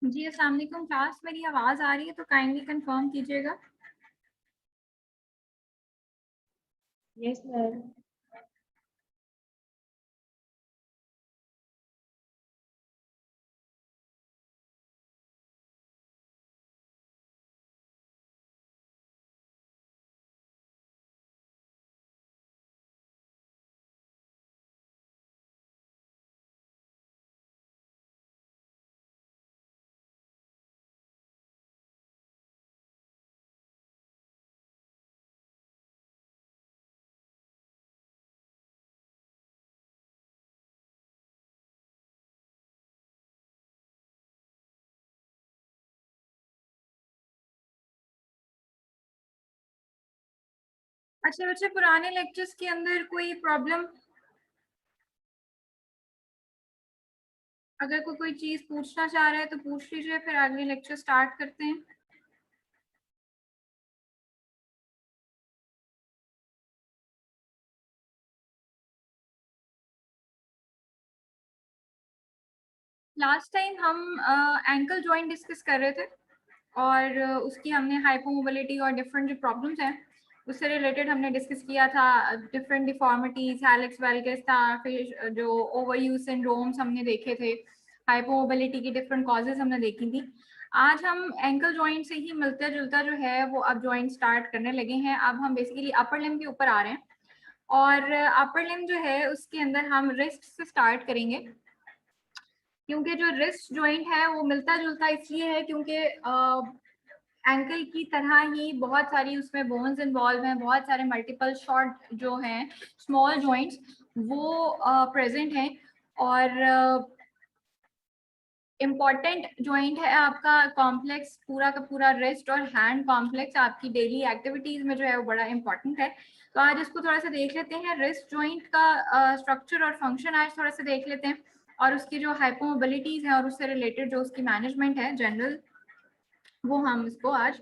जी अस्सलाम वालेकुम। क्लास मेरी आवाज आ रही है तो काइंडली कंफर्म कीजिएगा। Yes ma'am. अच्छा बच्चे, पुराने लेक्चर्स के अंदर कोई प्रॉब्लम, अगर कोई चीज पूछना चाह रहा है तो पूछ लीजिए, फिर अगले लेक्चर स्टार्ट करते हैं। लास्ट टाइम हम एंकल जॉइंट डिस्कस कर रहे थे और उसकी हमने हाइपोमोबिलिटी और डिफरेंट जो प्रॉब्लम्स हैं उससे रिलेटेड हमने डिस्कस किया था। डिफरेंट डिफॉर्मिटीज, हेलिक्स वेल्गस था, फिर जो ओवर यूज सिंड्रोम्स हमने देखे थे, हाइपोमोबिलिटी की डिफरेंट कॉजेज हमने देखी थी। आज हम एंकल जॉइंट से ही मिलता जुलता जो है वो अब जॉइंट स्टार्ट करने लगे हैं। अब हम बेसिकली अपर लिम्ब के ऊपर आ रहे हैं और अपर लिम्ब जो है उसके अंदर हम रिस्ट से स्टार्ट करेंगे, क्योंकि जो रिस्ट जॉइंट है वो मिलता जुलता इसलिए है क्योंकि एंकल की तरह ही बहुत सारी उसमें बोन्स इन्वॉल्व हैं, बहुत सारे मल्टीपल शॉर्ट जो हैं स्मॉल जॉइंट्स वो प्रेजेंट हैं। और इम्पॉर्टेंट जॉइंट है आपका कॉम्प्लेक्स, पूरा का पूरा रिस्ट और हैंड कॉम्प्लेक्स आपकी डेली एक्टिविटीज में जो है वो बड़ा इंपॉर्टेंट है। तो आज इसको थोड़ा सा देख लेते हैं, रिस्ट जॉइंट का स्ट्रक्चर और फंक्शन आज थोड़ा सा देख लेते हैं, और उसकी जो हाइपोमोबिलिटीज है और उससे रिलेटेड जो उसकी मैनेजमेंट है जनरल, वो हम इसको आज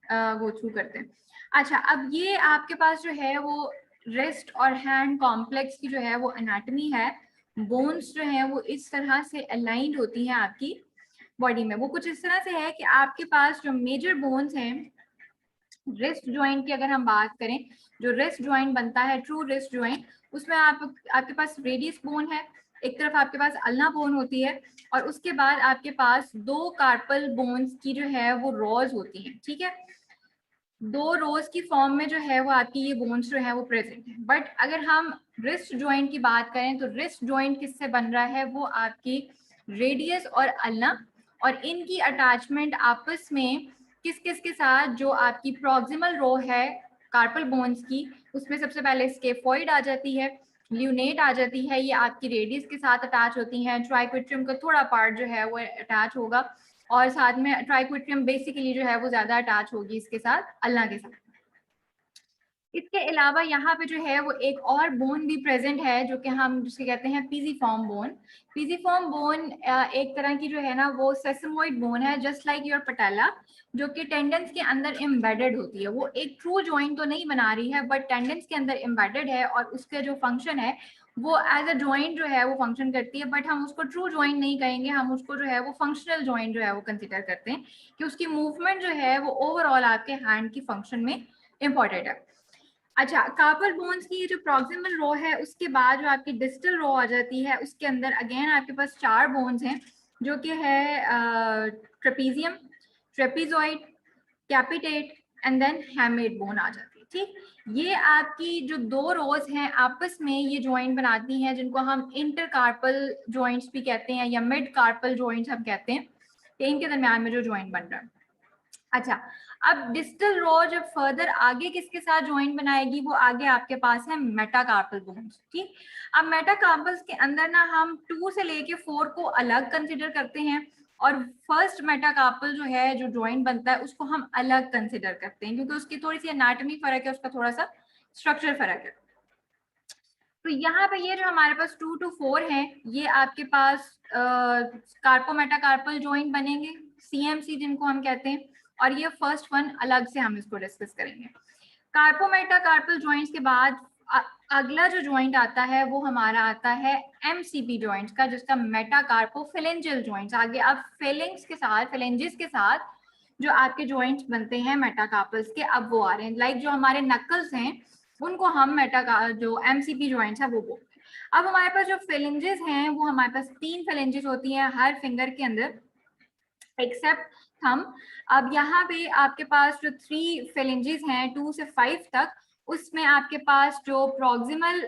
गो थ्रू करते हैं। अच्छा, अब ये आपके पास जो है वो रिस्ट और हैंड कॉम्प्लेक्स की जो है वो एनाटॉमी है। बोन्स जो है वो इस तरह से अलाइंड होती हैं आपकी बॉडी में। वो कुछ इस तरह से है कि आपके पास जो मेजर बोन्स हैं, रिस्ट जॉइंट की अगर हम बात करें, जो रिस्ट जॉइंट बनता है ट्रू रिस्ट जॉइंट, उसमें आपके पास रेडियस बोन है, एक तरफ आपके पास अल्ना बोन होती है, और उसके बाद आपके पास दो कार्पल बोन्स की जो है वो रॉज होती हैं। ठीक है, दो रोज की फॉर्म में जो है वो आपकी ये बोन्स जो है वो प्रेजेंट है। बट अगर हम रिस्ट जॉइंट की बात करें तो रिस्ट जॉइंट किससे बन रहा है, वो आपकी रेडियस और अल्ना, और इनकी अटैचमेंट आपस में किस किस के साथ, जो आपकी प्रॉक्सिमल रो है कार्पल बोन्स की, उसमें सबसे पहले स्केफोइड आ जाती है, ल्यूनेट आ जाती है, ये आपकी रेडियस के साथ अटैच होती हैं। ट्राइक्विट्रियम का थोड़ा पार्ट जो है वो अटैच होगा, और साथ में ट्राइक्विट्रियम बेसिकली जो है वो ज्यादा अटैच होगी इसके साथ, अल्ना के साथ। इसके अलावा यहाँ पे जो है वो एक और बोन भी प्रेजेंट है जो कि हम जिसके कहते हैं पीजीफॉर्म बोन। पीजीफॉर्म बोन एक तरह की जो है ना वो सेसमोइड बोन है, जस्ट लाइक योर पटेला, जो कि टेंडन्स के अंदर एम्बेडेड होती है। वो एक ट्रू जॉइंट तो नहीं बना रही है बट टेंडन्स के अंदर एम्बेडेड है, और उसका जो फंक्शन है वो एज अ जॉइंट जो है वो फंक्शन करती है। बट हम उसको ट्रू जॉइंट नहीं कहेंगे, हम उसको जो है वो फंक्शनल जॉइंट जो है वो कंसिडर करते हैं, कि उसकी मूवमेंट जो है वो ओवरऑल आपके हैंड की फंक्शन में इंपॉर्टेंट है। अच्छा, कार्पल बोन्स की जो प्रॉक्सिमल रो है उसके बाद जो आपकी डिस्टल रो आ जाती है, उसके अंदर अगेन आपके पास चार बोन्स हैं, जो कि है trapezium, trapezoid, capitate and then hamate bone आ जाती है। ठीक, ये आपकी जो दो रोज हैं आपस में ये ज्वाइंट बनाती हैं, जिनको हम इंटरकार्पल ज्वाइंट्स भी कहते हैं या मिड कार्पल ज्वाइंट्स हम कहते हैं, इनके दरमियान में जो ज्वाइंट बन रहा है। अच्छा, अब डिस्टल रो जब फर्दर आगे किसके साथ ज्वाइंट बनाएगी, वो आगे आपके पास है मेटाकार्पल बोन्स। ठीक, अब मेटाकार्पल्स के अंदर ना हम 2 से लेके 4 को अलग कंसिडर करते हैं, और फर्स्ट मेटाकार्पल जो है जो ज्वाइंट बनता है उसको हम अलग कंसिडर करते हैं, क्योंकि उसकी थोड़ी सी एनाटॉमी फर्क है, उसका थोड़ा सा स्ट्रक्चर फर्क है। तो यहाँ पे ये जो हमारे पास 2 to 4 है, ये आपके पास कार्पोमेटाकार्पल ज्वाइंट बनेंगे, सीएमसी जिनको हम कहते हैं, और ये फर्स्ट वन अलग से हम इसको डिस्कस करेंगे। कार्पोमेटाकार्पल ज्वाइंट्स के बाद अगला जो जॉइंट आता है वो हमारा आता है एमसीपी जॉइंट का, जिसका मेटाकार्पोफिलेंजियल जॉइंट्स। आगे अब फेलिंग्स के साथ, फेलेंजेस के साथ जो आपके जॉइंट्स बनते हैं मेटाकार्पल्स के, अब वो आ रहे हैं। लाइक जो हमारे नकल्स हैं उनको हम जो एमसीपी जॉइंट्स है वो बोलते हैं। अब हमारे पास जो फेलेंजेस हैं वो हमारे पास 3 फेलेंजेस होती हैं हर फिंगर के अंदर एक्सेप्ट थंब। अब यहाँ पे आपके पास जो 3 फेलेंजेस हैं 2 से 5 तक, उसमें आपके पास जो प्रॉक्सिमल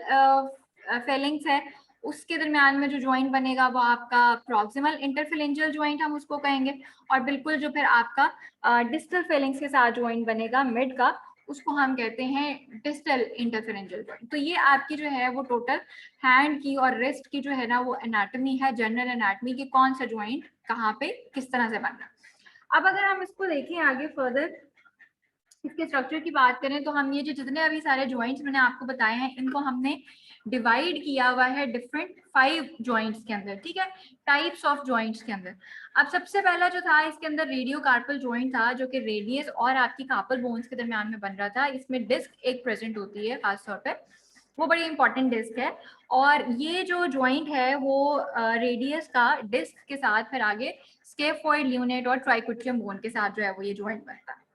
फेलिंग्स है उसके दरमियान में जो जॉइंट बनेगा वो आपका प्रॉक्सिमल इंटरफेलेंजियल जॉइंट हम उसको कहेंगे। और बिल्कुल जो फिर आपका डिस्टल फेलिंग्स के साथ जॉइंट बनेगा मिड का, उसको हम कहते हैं डिस्टल इंटरफेरेंजियल जॉइंट। तो ये आपकी जो है वो टोटल हैंड की और रिस्ट की जो है ना वो एनाटॉमी है, जनरल एनाटॉमी की, कौन सा जॉइंट कहाँ पे किस तरह से बनना। अब अगर हम इसको देखें आगे फर्दर, इसके स्ट्रक्चर की बात करें तो हम ये जो जितने अभी सारे जॉइंट्स मैंने आपको बताए हैं इनको हमने डिवाइड किया हुआ है डिफरेंट 5 जॉइंट्स के अंदर, ठीक है, टाइप्स ऑफ जॉइंट्स के अंदर। अब सबसे पहला जो था इसके अंदर रेडियो कार्पल जॉइंट था, जो कि रेडियस और आपकी कार्पल बोन्स के दरमियान में बन रहा था। इसमें डिस्क एक प्रेजेंट होती है खासतौर पर, वो बड़ी इंपॉर्टेंट डिस्क है। और ये जो जॉइंट है वो रेडियस का डिस्क के साथ फिर आगे स्केफोइड, ल्यूनेट और ट्राइकोटियम बोन के साथ जो है वो ये जॉइंट बनता है।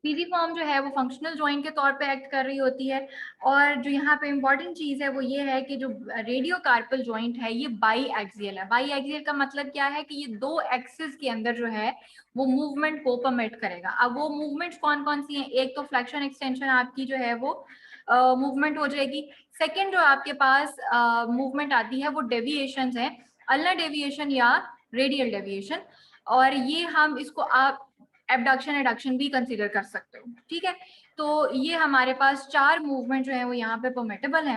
पीजी फॉर्म जो है वो फंक्शनल जॉइंट के तौर पे एक्ट कर रही होती है। और जो यहाँ पे इंपॉर्टेंट चीज है वो ये है कि जो रेडियो कार्पल जॉइंट है ये बाई एक्सियल है। बाई एक्सियल का मतलब क्या है कि ये 2 एक्सिस के अंदर जो है वो मूवमेंट को परमिट करेगा। अब वो मूवमेंट कौन कौन सी हैं? एक तो फ्लेक्शन एक्सटेंशन आपकी जो है वो मूवमेंट हो जाएगी। सेकेंड जो आपके पास मूवमेंट आती है वो डेविएशन है, अल्नर डेविएशन या रेडियल डेविएशन। और ये हम इसको आप एबडक्शन एडक्शन भी कंसीडर कर सकते हो, ठीक है। तो ये हमारे पास 4 मूवमेंट जो है वो यहाँ पे परमिटेबल है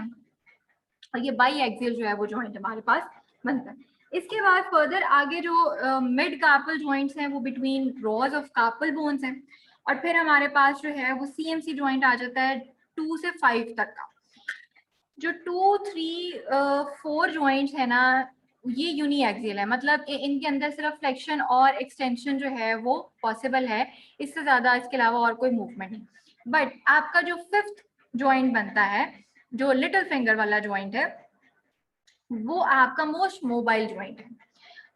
और ये बाई एक्सियल जो है वो जॉइंट हमारे पास बनता है। इसके बाद फर्दर आगे जो मिड कार्पल जॉइंट्स हैं वो between rows of carpal bones हैं। और फिर हमारे पास जो है वो सीएमसी जॉइंट आ जाता है 2 से 5 तक का। जो 2, 3, 4 जॉइंट्स है ना ये यूनी एक्सियल है, मतलब इनके अंदर सिर्फ फ्लेक्शन और एक्सटेंशन जो है वो पॉसिबल है, इससे ज्यादा इसके अलावा और कोई मूवमेंट नहीं। बट आपका जो 5th जॉइंट बनता है, जो लिटिल फिंगर वाला जॉइंट है, वो आपका मोस्ट मोबाइल जॉइंट है।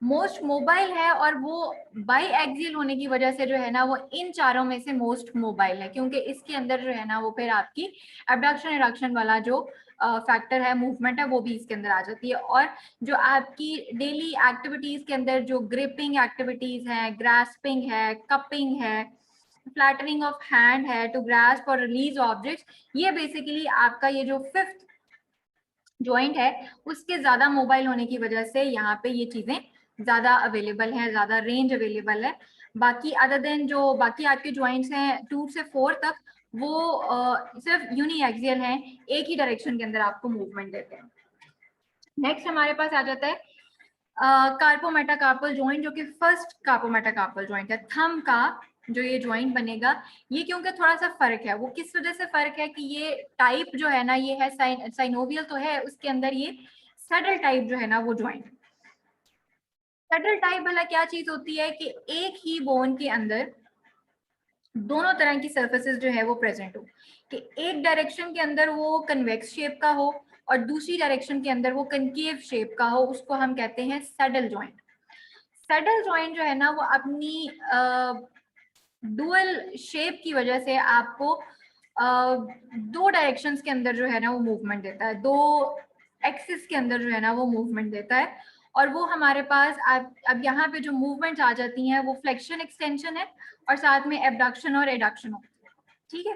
मोस्ट मोबाइल है और वो बाई एक्सियल होने की वजह से जो है ना वो इन चारों में से मोस्ट मोबाइल है, क्योंकि इसके अंदर जो है ना वो फिर आपकी एबडक्शन एडक्शन वाला जो फैक्टर है, मूवमेंट है, वो भी इसके अंदर आ जाती है। और जो आपकी डेली एक्टिविटीज के अंदर जो ग्रिपिंग एक्टिविटीज है, ग्रास्पिंग है, कपिंग है, फ्लैटनिंग ऑफ हैंड है टू ग्रास्प और रिलीज ऑब्जेक्ट्स, ये बेसिकली आपका ये जो 5th जॉइंट है उसके ज्यादा मोबाइल होने की वजह से यहाँ पे ये चीजें ज्यादा अवेलेबल है, ज्यादा रेंज अवेलेबल है। बाकी अदर देन जो बाकी आपके जॉइंट्स हैं 2 से 4 तक, वो सिर्फ यूनी एक्सियल हैं, एक ही डायरेक्शन के अंदर आपको मूवमेंट देते हैं। नेक्स्ट हमारे पास आ जाता है कार्पोमेटाकार्पल जॉइंट, जो कि फर्स्ट कार्पोमेटाकार्पल जॉइंट है। थंब का जो ये जॉइंट बनेगा, ये क्योंकि थोड़ा सा फर्क है, वो किस वजह से फर्क है कि ये टाइप जो है ना ये है साइनोवियल तो है, उसके अंदर ये सैडल टाइप जो है ना वो जॉइंट। सैडल टाइप वाला क्या चीज होती है कि एक ही बोन के अंदर दोनों तरह की सर्फेसिस जो है वो प्रेजेंट हो, कि एक डायरेक्शन के अंदर वो कन्वेक्स शेप का हो और दूसरी डायरेक्शन के अंदर वो कनकेव शेप का हो, उसको हम कहते हैं सैडल जॉइंट। सैडल जॉइंट जो है ना वो अपनी डुअल शेप की वजह से आपको 2 डायरेक्शंस के अंदर जो है ना वो मूवमेंट देता है, 2 एक्सिस के अंदर जो है ना वो मूवमेंट देता है। और वो हमारे पास अब यहाँ पे जो मूवमेंट्स आ जाती हैं वो फ्लेक्शन एक्सटेंशन है और साथ में एबडक्शन और एडक्शन होती है, ठीक है।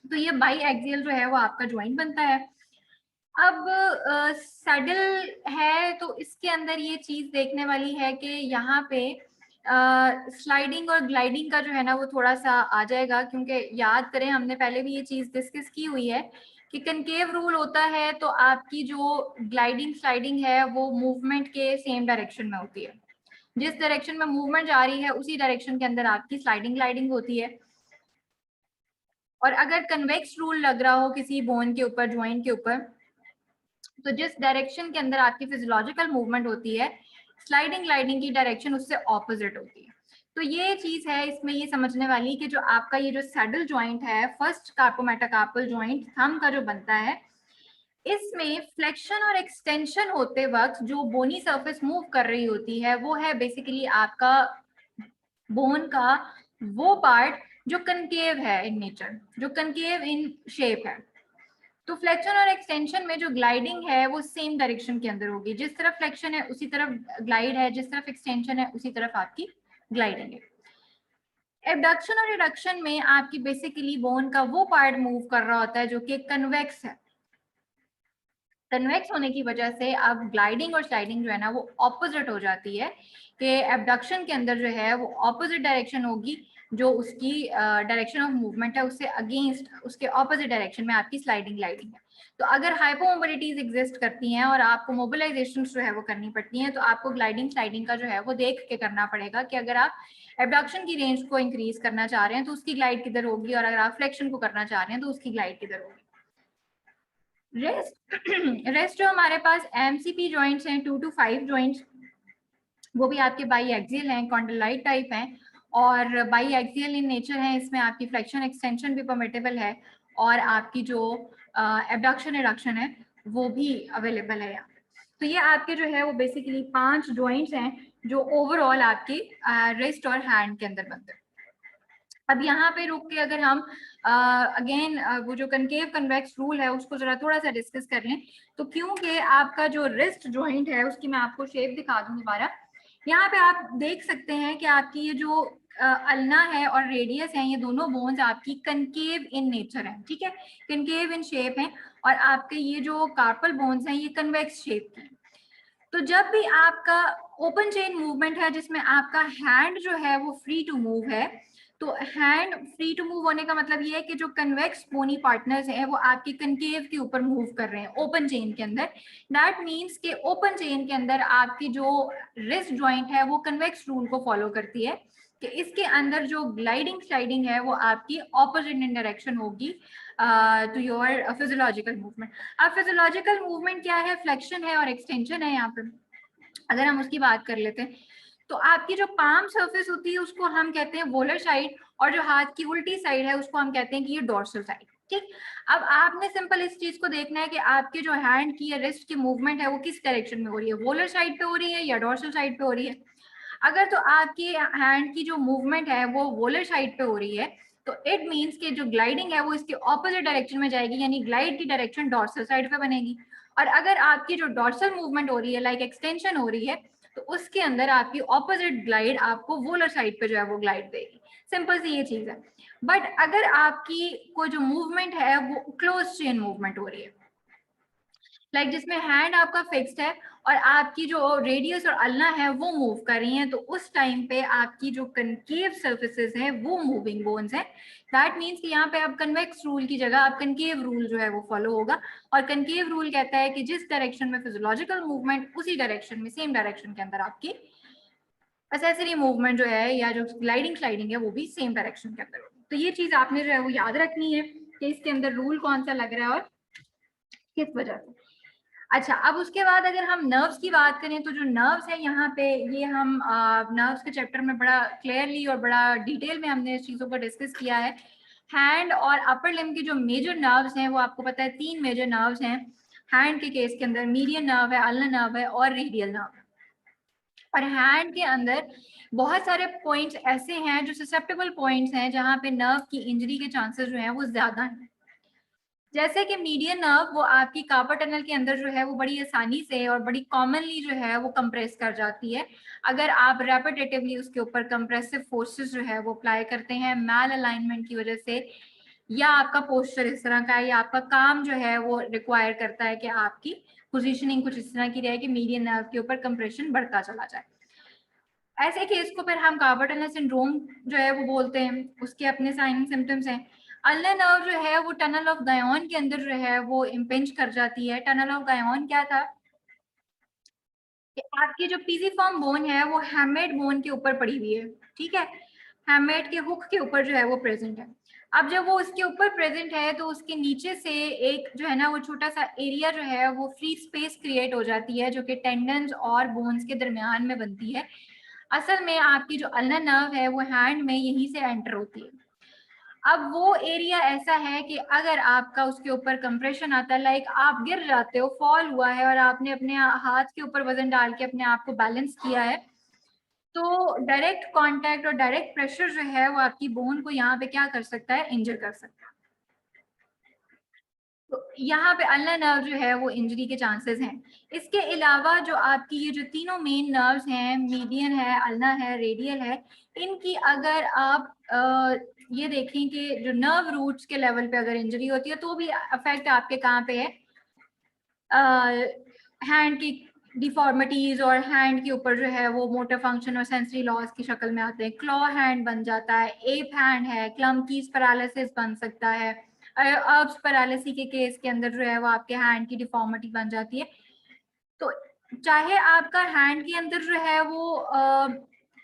तो ये बाई एक्सियल जो है वो आपका जॉइंट बनता है। अब सैडल है तो इसके अंदर ये चीज देखने वाली है कि यहाँ पे स्लाइडिंग और ग्लाइडिंग का जो है ना वो थोड़ा सा आ जाएगा, क्योंकि याद करें हमने पहले भी ये चीज डिस्कस की हुई है कि कनकेव रूल होता है तो आपकी जो ग्लाइडिंग स्लाइडिंग है वो मूवमेंट के सेम डायरेक्शन में होती है। जिस डायरेक्शन में मूवमेंट जा रही है उसी डायरेक्शन के अंदर आपकी स्लाइडिंग ग्लाइडिंग होती है। और अगर कन्वेक्स रूल लग रहा हो किसी बोन के ऊपर, ज्वाइंट के ऊपर, तो जिस डायरेक्शन के अंदर आपकी फिजियोलॉजिकल मूवमेंट होती है, स्लाइडिंग ग्लाइडिंग की डायरेक्शन उससे ऑपोजिट होती है। तो ये चीज है इसमें ये समझने वाली कि जो आपका ये जो सैडल जॉइंट है, फर्स्ट कार्पोमेटाकार्पल जॉइंट थंब का जो बनता है, इसमें फ्लेक्शन और एक्सटेंशन होते वक्त जो बोनी सरफेस मूव कर रही होती है वो है बेसिकली आपका बोन का वो पार्ट जो कनकेव है इन नेचर, जो कनकेव इन शेप है। तो फ्लेक्शन और एक्सटेंशन में जो ग्लाइडिंग है वो सेम डायरेक्शन के अंदर होगी, जिस तरफ फ्लेक्शन है उसी तरफ ग्लाइड है, जिस तरफ एक्सटेंशन है उसी तरफ आपकी ग्लाइडिंग है। एबडक्शन और रिडक्शन में आपकी बेसिकली बोन का वो पार्ट मूव कर रहा होता है जो कि कन्वेक्स है। कन्वेक्स होने की वजह से अब ग्लाइडिंग और स्लाइडिंग जो है ना वो ऑपोजिट हो जाती है, कि एबडक्शन के अंदर जो है वो ऑपोजिट डायरेक्शन होगी, जो उसकी डायरेक्शन ऑफ मूवमेंट है उससे अगेंस्ट, उसके ऑपोजिट डायरेक्शन में आपकी स्लाइडिंग ग्लाइडिंग है। तो अगर हाइपोमोबिलिटीज एग्जिस्ट करती हैं और आपको मोबिलाइजेशन जो है वो करनी पड़ती हैं, तो आपको ग्लाइडिंग स्लाइडिंग का जो है वो देख के करना पड़ेगा कि अगर आप एबडक्शन की रेंज को इंक्रीज करना चाह रहे हैं तो उसकी ग्लाइड किधर होगी, और अगर आप फ्लेक्शन को करना चाह रहे हैं तो उसकी ग्लाइड किधर होगी। रेस्ट जो हमारे पास एमसीपी जॉइंट्स हैं 2 to 5 जॉइंट्स, वो भी आपके बाई एक्सियल हैं, कॉन्डलाइट टाइप हैं और बाई एक्सियल इन नेचर है। इसमें आपकी फ्लेक्शन एक्सटेंशन भी परमिटेबल है और आपकी जो एबडक्शन रिडक्शन है वो भी अवेलेबल है यहाँ। तो ये आपके जो है वो बेसिकली 5 जॉइंट्स हैं जो ओवरऑल आपके रिस्ट और हैंड के अंदर बनते हैं। अब यहाँ पे रुक के अगर हम अगेन वो जो कनकेव कन्वेक्स रूल है उसको जरा थोड़ा सा डिस्कस कर लें, तो क्योंकि आपका जो रिस्ट जॉइंट है उसकी मैं आपको शेप दिखा दूं दोबारा। यहाँ पे आप देख सकते हैं कि आपकी ये जो अल्ना है और रेडियस है, ये दोनों बोन्स आपकी कनकेव इन नेचर है, ठीक है, कनकेव इन शेप है, और आपके ये जो कार्पल बोन्स हैं ये कन्वेक्स शेप के। तो जब भी आपका ओपन चेन मूवमेंट है जिसमें आपका हैंड जो है वो फ्री टू मूव है, तो हैंड फ्री टू मूव होने का मतलब ये है कि जो कन्वेक्स बोनी पार्टनर्स हैं वो आपके कनकेव के ऊपर मूव कर रहे हैं ओपन चेन के अंदर। दैट मीन्स कि ओपन चेन के अंदर आपकी जो रिस्ट जॉइंट है वो कन्वेक्स रूल को फॉलो करती है कि इसके अंदर जो ग्लाइडिंग स्लाइडिंग है वो आपकी ऑपोजिट इन डायरेक्शन होगी टू योर फिजियोलॉजिकल मूवमेंट। अब फिजियोलॉजिकल मूवमेंट क्या है, फ्लेक्शन है और एक्सटेंशन है। यहाँ पर अगर हम उसकी बात कर लेते हैं तो आपकी जो पाम सरफेस होती है उसको हम कहते हैं वोलर साइड, और जो हाथ की उल्टी साइड है उसको हम कहते हैं कि ये डोर्सल साइड, ठीक। अब आपने सिंपल इस चीज को देखना है कि आपके जो हैंड की या रिस्ट की मूवमेंट है वो किस डायरेक्शन में हो रही है, वोलर साइड पे हो रही है या डोर्सल साइड पे हो रही है। अगर तो आपकी हैंड की जो मूवमेंट है वो वोलर साइड पे हो रही है तो इट मीन्स कि जो ग्लाइडिंग है वो इसके ऑपोजिट डायरेक्शन में जाएगी, यानी ग्लाइड की डायरेक्शन डोर्सल साइड पे बनेगी। और अगर आपकी जो डोर्सल मूवमेंट हो रही है लाइक एक्सटेंशन हो रही है तो उसके अंदर आपकी ऑपोजिट ग्लाइड आपको वोलर साइड पे जो है वो ग्लाइड देगी। सिंपल सी ये चीज है। बट अगर आपकी कोई जो मूवमेंट है वो क्लोज चेन मूवमेंट हो रही है, लाइक जिसमें हैंड आपका फिक्स्ड है और आपकी जो रेडियस और अल्ना है वो मूव कर रही हैं, तो उस टाइम पे आपकी जो कनकेव सर्फेसेस हैं वो मूविंग बोन्स हैं। दैट मीन्स कि यहाँ पे आप कन्वेक्स रूल की जगह आप कनकेव रूल जो है वो फॉलो होगा। और कनकेव रूल कहता है कि जिस डायरेक्शन में फिजियोलॉजिकल मूवमेंट उसी डायरेक्शन में सेम डायरेक्शन के अंदर आपकी एसेसरी मूवमेंट जो है या जो ग्लाइडिंग स्लाइडिंग है वो भी सेम डायरेक्शन के अंदर होगी। तो ये चीज आपने जो है वो याद रखनी है कि इसके अंदर रूल कौन सा लग रहा है और किस वजह से। अच्छा, अब उसके बाद अगर हम नर्व्स की बात करें तो जो नर्व्स है यहाँ पे ये हम नर्व्स के चैप्टर में बड़ा क्लियरली और बड़ा डिटेल में हमने इस चीजों को डिस्कस किया है। हैंड और अपर लिम्ब के जो मेजर नर्व्स हैं वो आपको पता है 3 मेजर नर्व्स हैं हैंड के केस के अंदर, मीडियन नर्व है, अल्नर नर्व है और रेडियल नर्व है। और हैंड के अंदर बहुत सारे पॉइंट्स ऐसे हैं जो ससेप्टेबल पॉइंट्स हैं जहाँ पे नर्व की इंजरी के चांसेस जो है वो ज्यादा हैं। जैसे कि मीडियन नर्व वो आपकी कार्पल टनल के अंदर जो है वो बड़ी आसानी से और बड़ी कॉमनली जो है वो कंप्रेस कर जाती है अगर आप रेपिटेटिवली उसके ऊपर कंप्रेसिव फोर्सेस जो है वो अप्लाई करते हैं मैल अलाइनमेंट की वजह से, या आपका पोस्चर इस तरह का है या आपका काम जो है वो रिक्वायर करता है कि आपकी पोजीशनिंग कुछ इस तरह की रहे कि मीडियन नर्व के ऊपर कंप्रेशन बढ़ता चला जाए। ऐसे केस को फिर हम कार्पल टनल सिंड्रोम जो है वो बोलते हैं, उसके अपने साइन सिम्टम्स हैं। अल्नर नर्व जो है वो टनल ऑफ गायोन के अंदर जो है वो इम्पिंज कर जाती है। टनल ऑफ गायोन क्या था कि आपकी जो पीजिफॉर्म बोन है वो हैमेड बोन के ऊपर पड़ी हुई है, ठीक है, हैमेड के हुक के ऊपर जो है वो प्रेजेंट है। अब जब वो उसके ऊपर प्रेजेंट है तो उसके नीचे से एक जो है ना वो छोटा सा एरिया जो है वो फ्री स्पेस क्रिएट हो जाती है जो कि टेंडन्स और बोन्स के दरमियान में बनती है। असल में आपकी जो अल्नर नर्व है वो हैंड में यहीं से एंटर होती है। अब वो एरिया ऐसा है कि अगर आपका उसके ऊपर कंप्रेशन आता है, लाइक आप गिर जाते हो, फॉल हुआ है और आपने अपने हाथ के ऊपर वजन डाल के अपने आप को बैलेंस किया है, तो डायरेक्ट कांटेक्ट और डायरेक्ट प्रेशर जो है वो आपकी बोन को यहाँ पे क्या कर सकता है, इंजर कर सकता है। तो यहाँ पे अल्नर नर्व जो है वो इंजरी के चांसेस हैं। इसके अलावा जो आपकी ये जो तीनों मेन नर्व्स हैं, मीडियन है, अल्नर है, रेडियल है, इनकी अगर आप ये देखें कि जो नर्व रूट्स के लेवल पे अगर इंजरी होती है तो भी अफेक्ट आपके कहाँ पे है, हैंड की डिफॉर्मिटीज और हैंड के ऊपर जो है वो मोटर फंक्शन और सेंसरी लॉस की शक्ल में आते हैं। क्लॉ हैंड बन जाता है, एप हैंड है, क्लमकीज पैरालिसिस बन सकता है, अर्ब्स पैरालिसिस के केस के अंदर जो है वो आपके हैंड की डिफॉर्मिटी बन जाती है। तो चाहे आपका हैंड के अंदर जो है वो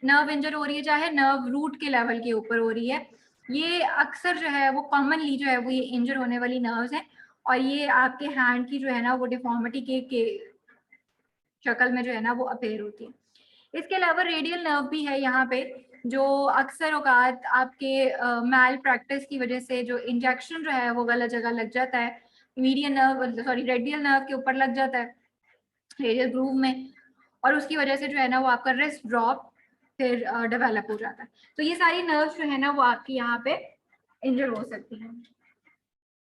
नर्व इंजर हो रही है, चाहे नर्व रूट के लेवल के ऊपर हो रही है, ये अक्सर जो है वो कॉमनली जो है वो ये इंजर होने वाली नर्व्स हैं और ये आपके हैंड की जो है ना वो डिफॉर्मिटी के शक्ल में जो है ना वो अपेयर होती है। इसके अलावा रेडियल नर्व भी है यहाँ पे, जो अक्सर औकात आपके मैल प्रैक्टिस की वजह से जो इंजेक्शन जो है वो गलत जगह लग जाता है, median nerve sorry radial nerve के ऊपर लग जाता है, रेडियल ग्रूव में, और उसकी वजह से जो है ना वो आपका रिस्ट ड्रॉप फिर डेवलप हो जाता है। तो ये सारी नर्व्स जो है ना वो आपकी यहाँ पे इंजर हो सकती हैं।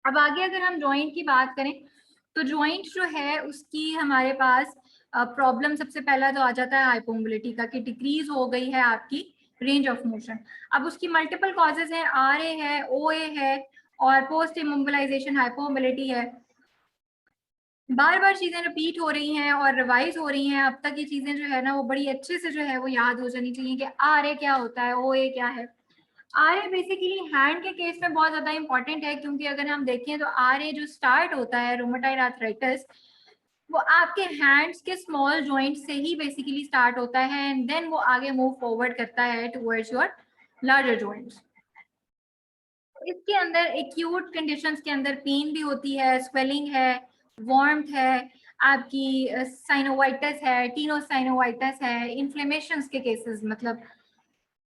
अब आगे अगर हम जॉइंट की बात करें तो जॉइंट जो है उसकी हमारे पास प्रॉब्लम सबसे पहला तो आ जाता है हाइपोमोबिलिटी का, कि डिक्रीज हो गई है आपकी रेंज ऑफ मोशन। अब उसकी मल्टीपल कॉजेज हैं, RA है, OA है और पोस्ट इमोबिलाइजेशन हाइपोमोबिलिटी है। बार बार चीजें रिपीट हो रही हैं और रिवाइज हो रही हैं, अब तक ये चीजें जो है ना वो बड़ी अच्छे से जो है वो याद हो जानी चाहिए कि RA क्या होता है, OA क्या है। RA बेसिकली हैंड के केस में बहुत ज्यादा इंपॉर्टेंट है, क्योंकि अगर हम देखें तो RA जो स्टार्ट होता है रूमेटॉइड आर्थराइटिस, वो आपके हैंड्स के स्मॉल जॉइंट से ही बेसिकली स्टार्ट होता है एंड देन वो आगे मूव फॉरवर्ड करता है टुवर्ड्स योर लार्जर जॉइंट्स। इसके अंदर एक्यूट कंडीशंस के अंदर पेन भी होती है, स्वेलिंग है, वार्मथ है, आपकी साइनोवाइटिस है, टीनोसाइनोवाइटिस है, इन्फ्लेमेशंस के केसेस मतलब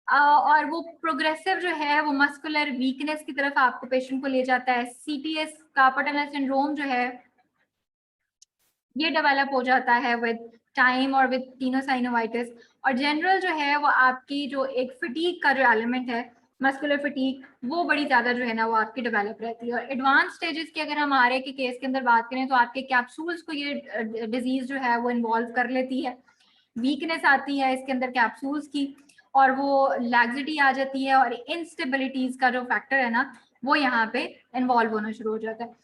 और वो प्रोग्रेसिव जो है वो मस्कुलर वीकनेस की तरफ आपको पेशेंट को ले जाता है। CTS कार्पल टनल सिंड्रोम जो है ये डेवलप हो जाता है विद टाइम और विद टीनोसाइनोवाइटिस। और जनरल जो है वो आपकी जो एक फटीग का जो एलिमेंट है, मस्कुलर फटीग, वो बड़ी ज्यादा जो है ना वो आपकी डेवलप रहती है। और एडवांस स्टेजेस की अगर हम RA के केस के अंदर बात करें तो आपके कैप्सूल्स को ये डिजीज जो है वो इन्वॉल्व कर लेती है, वीकनेस आती है इसके अंदर कैप्सूल्स की और वो लैक्सिटी आ जाती है और इंस्टेबिलिटीज का जो फैक्टर है ना वो यहाँ पे इन्वॉल्व होना शुरू हो जाता है।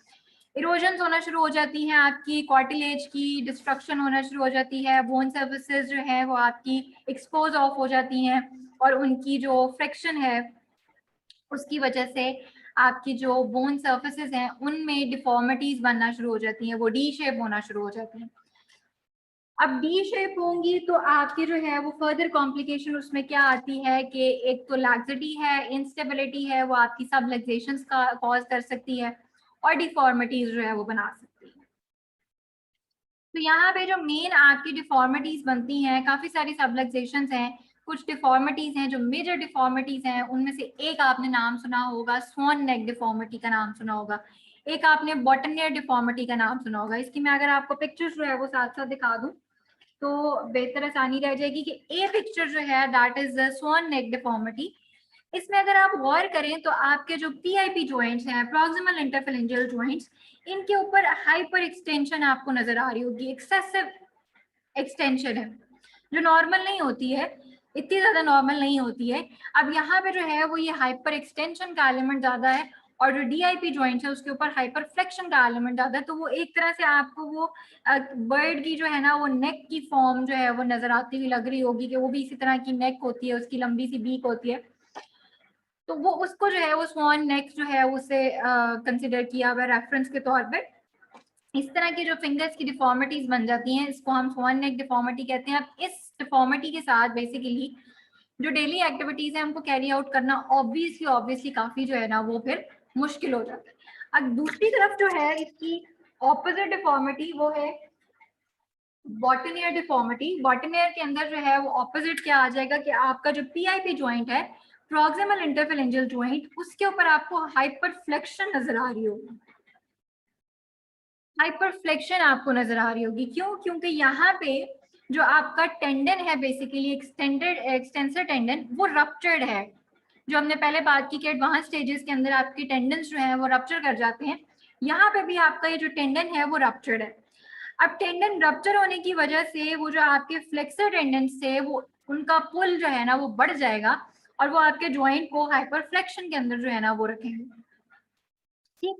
इरोजन होना शुरू हो जाती हैं, आपकी कार्टिलेज की डिस्ट्रक्शन होना शुरू हो जाती है, बोन सर्विसेज जो है वो आपकी एक्सपोज ऑफ हो जाती हैं और उनकी जो फ्रिक्शन है उसकी वजह से आपकी जो बोन सर्फेसेस हैं उनमें डिफॉर्मिटीज बनना शुरू हो जाती हैं, वो डी शेप होना शुरू हो जाती हैं। अब डी शेप होंगी तो आपकी जो है वो फर्दर कॉम्प्लिकेशन उसमें क्या आती है कि एक तो लैक्सिटी है, इंस्टेबिलिटी है, वो आपकी सबलक्सेशंस का कॉज कर सकती है और डिफॉर्मिटीज जो है वो बना सकती है। तो यहाँ पे जो मेन आपकी डिफॉर्मिटीज बनती हैं, काफी सारी सबलक्सेशंस हैं, कुछ डिफॉर्मिटीज हैं जो मेजर डिफॉर्मिटीज हैं, उनमें से एक आपने नाम सुना होगा, स्वॉन नेक डिफॉर्मिटी का नाम सुना होगा, एक आपने बॉटनियर डिफॉर्मिटी का नाम सुना होगा। इसकी मैं अगर आपको पिक्चर्स जो है वो साथ साथ दिखा दूं तो बेहतर आसानी रह जाएगी कि ए पिक्चर जो है that is sworn neck deformity. इसमें अगर आप गौर करें तो आपके जो PIP जॉइंट्स हैं, प्रॉक्सिमल इंटरफेरेंजियल जॉइंट्स, इनके ऊपर हाइपर एक्सटेंशन आपको नजर आ रही होगी, एक्सेसिव एक्सटेंशन है जो नॉर्मल नहीं होती है, इतनी ज्यादा नॉर्मल नहीं होती है। अब यहाँ पे जो है वो ये हाइपर एक्सटेंशन का एलिमेंट ज्यादा है और जो DIP जॉइंट है उसके ऊपर हाइपर फ्लेक्शन का एलिमेंट ज्यादा है, तो वो एक तरह से आपको वो बर्ड की जो है ना वो नेक की फॉर्म जो है वो नजर आती हुई लग रही होगी कि वो भी इसी तरह की नेक होती है, उसकी लंबी सी बीक होती है, तो वो उसको जो है वो स्वॉन नेक जो है उसे कंसिडर किया हुआ रेफरेंस के तौर पे। इस तरह की जो फिंगर्स की डिफॉर्मिटीज बन जाती हैं इसको हम स्वॉन नेक डिफॉर्मिटी कहते हैं। अब इस डिफॉर्मिटी के साथ बेसिकली जो डेली एक्टिविटीज है हमको कैरी आउट करना ऑब्वियसली काफी जो है ना वो फिर मुश्किल हो जाता है। अब दूसरी तरफ जो है इसकी ऑपोजिट डिफॉर्मिटी वो है बॉटनियर डिफॉर्मिटी, बॉटनियर के अंदर जो है वो ऑपोजिट क्या आ जाएगा कि आपका जो पीआईपी जॉइंट है, प्रॉक्सिमल इंटरफेरेंजियल जॉइंट, उसके ऊपर आपको हाइपरफ्लेक्शन नजर आ रही होगी। हाइपरफ्लेक्शन आपको नजर आ रही होगी, क्यों? क्योंकि यहाँ पे जो आपका टेंडन है बेसिकली एक्सटेंसर टेंडन, वो रप्चर्ड है। जो हमने पहले बात की कि एडवांस स्टेजेस के अंदर आपके टेंडन्स जो है वो रप्चर कर जाते हैं, यहाँ पे भी आपका ये जो टेंडन है वो रप्चर्ड है। अब टेंडन रप्चर होने की वजह से वो जो आपके फ्लेक्सर टेंडेंस से वो उनका पुल जो है ना वो बढ़ जाएगा और वो आपके ज्वाइंट को हाइपरफ्लेक्शन के अंदर जो है ना वो रखेंगे। ठीक।